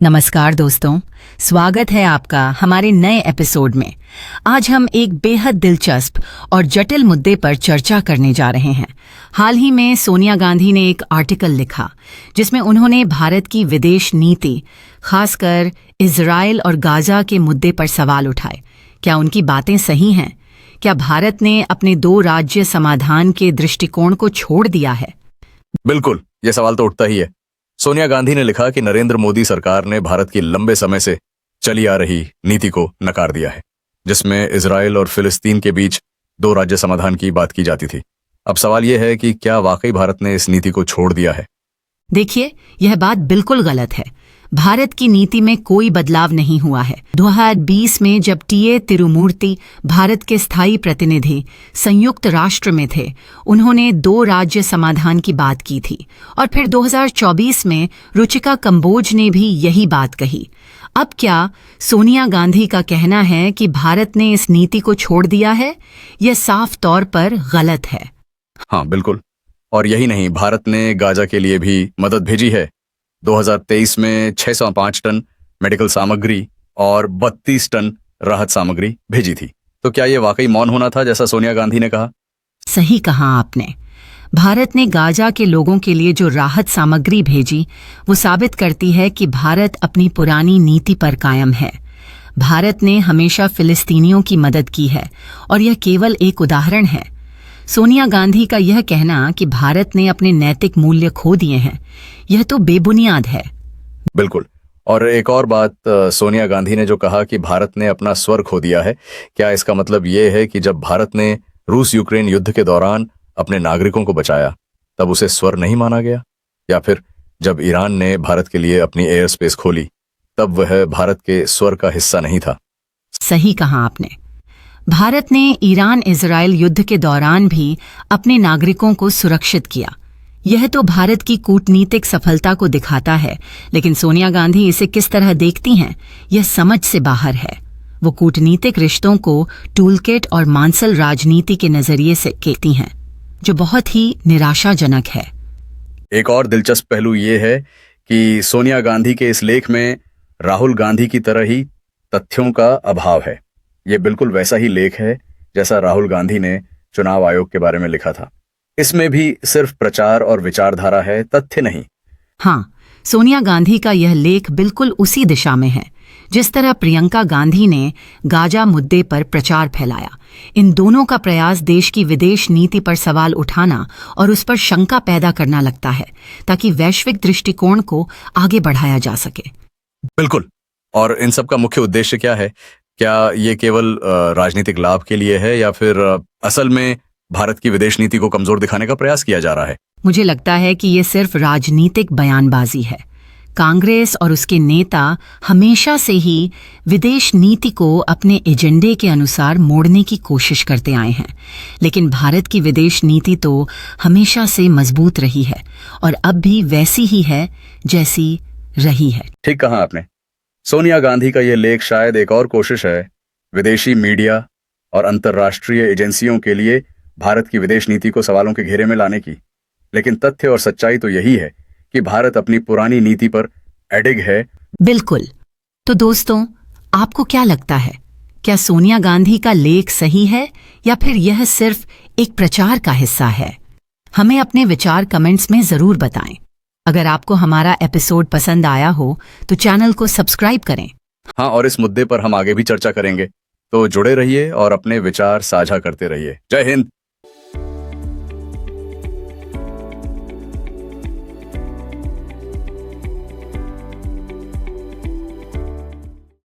नमस्कार दोस्तों, स्वागत है आपका हमारे नए एपिसोड में। आज हम एक बेहद दिलचस्प और जटिल मुद्दे पर चर्चा करने जा रहे हैं। हाल ही में सोनिया गांधी ने एक आर्टिकल लिखा जिसमें उन्होंने भारत की विदेश नीति, खासकर इजराइल और गाजा के मुद्दे पर सवाल उठाए। क्या उनकी बातें सही हैं? क्या भारत ने अपने दो राज्य समाधान के दृष्टिकोण को छोड़ दिया है? बिल्कुल, यह सवाल तो उठता ही है। सोनिया गांधी ने लिखा कि नरेंद्र मोदी सरकार ने भारत की लंबे समय से चली आ रही नीति को नकार दिया है, जिसमें इजराइल और फिलिस्तीन के बीच दो राज्य समाधान की बात की जाती थी। अब सवाल यह है कि क्या वाकई भारत ने इस नीति को छोड़ दिया है? देखिए, यह बात बिल्कुल गलत है। भारत की नीति में कोई बदलाव नहीं हुआ है। 2020 में जब टीए तिरुमूर्ति भारत के स्थायी प्रतिनिधि संयुक्त राष्ट्र में थे, उन्होंने दो राज्य समाधान की बात की थी। और फिर 2024 में रुचिका कंबोज ने भी यही बात कही। अब क्या सोनिया गांधी का कहना है कि भारत ने इस नीति को छोड़ दिया है? यह साफ तौर पर गलत है। हाँ, बिल्कुल। और यही नहीं, भारत ने गाजा के लिए भी मदद भेजी है। 2023 में 605 टन मेडिकल सामग्री और 32 टन राहत सामग्री भेजी थी। तो क्या ये वाकई मौन होना था, जैसा सोनिया गांधी ने कहा? सही कहा आपने। भारत ने गाजा के लोगों के लिए जो राहत सामग्री भेजी, वो साबित करती है कि भारत अपनी पुरानी नीति पर कायम है। भारत ने हमेशा फिलिस्तीनियों की मदद की है और यह केवल एक उदाहरण है। सोनिया गांधी का यह कहना कि भारत ने अपने नैतिक मूल्य खो दिए हैं, यह तो बेबुनियाद है। बिल्कुल। और एक और बात, सोनिया गांधी ने जो कहा कि भारत ने अपना स्वर खो दिया है, क्या इसका मतलब ये है कि जब भारत ने रूस यूक्रेन युद्ध के दौरान अपने नागरिकों को बचाया तब उसे स्वर नहीं माना गया? या फिर जब ईरान ने भारत के लिए अपनी एयर स्पेस खोली तब वह भारत के स्वर का हिस्सा नहीं था? सही कहा आपने। भारत ने ईरान इजराइल युद्ध के दौरान भी अपने नागरिकों को सुरक्षित किया। यह तो भारत की कूटनीतिक सफलता को दिखाता है, लेकिन सोनिया गांधी इसे किस तरह देखती हैं, यह समझ से बाहर है। वो कूटनीतिक रिश्तों को टूलकिट और मांसल राजनीति के नजरिए से देखती हैं, जो बहुत ही निराशाजनक है। एक और दिलचस्प पहलू ये है कि सोनिया गांधी के इस लेख में राहुल गांधी की तरह ही तथ्यों का अभाव है। ये बिल्कुल वैसा ही लेख है जैसा राहुल गांधी ने चुनाव आयोग के बारे में लिखा था। इसमें भी सिर्फ प्रचार और विचारधारा है, तथ्य नहीं। हाँ, सोनिया गांधी का यह लेख बिल्कुल उसी दिशा में है जिस तरह प्रियंका गांधी ने गाजा मुद्दे पर प्रचार फैलाया। इन दोनों का प्रयास देश की विदेश नीति पर सवाल उठाना और उस पर शंका पैदा करना लगता है, ताकि वैश्विक दृष्टिकोण को आगे बढ़ाया जा सके। बिल्कुल। और इन सब का मुख्य उद्देश्य क्या है? क्या ये केवल राजनीतिक लाभ के लिए है या फिर असल में भारत की विदेश नीति को कमजोर दिखाने का प्रयास किया जा रहा है? मुझे लगता है कि ये सिर्फ राजनीतिक बयानबाजी है। कांग्रेस और उसके नेता हमेशा से ही विदेश नीति को अपने एजेंडे के अनुसार मोड़ने की कोशिश करते आए हैं, लेकिन भारत की विदेश नीति तो हमेशा से मजबूत रही है और अब भी वैसी ही है जैसी रही है। ठीक कहा आपने। सोनिया गांधी का यह लेख शायद एक और कोशिश है विदेशी मीडिया और अंतर्राष्ट्रीय एजेंसियों के लिए भारत की विदेश नीति को सवालों के घेरे में लाने की। लेकिन तथ्य और सच्चाई तो यही है कि भारत अपनी पुरानी नीति पर अडिग है। बिल्कुल। तो दोस्तों, आपको क्या लगता है? क्या सोनिया गांधी का लेख सही है या फिर यह सिर्फ एक प्रचार का हिस्सा है? हमें अपने विचार कमेंट्स में जरूर बताएं। अगर आपको हमारा एपिसोड पसंद आया हो तो चैनल को सब्सक्राइब करें। हाँ, और इस मुद्दे पर हम आगे भी चर्चा करेंगे, तो जुड़े रहिए और अपने विचार साझा करते रहिए। जय हिंद।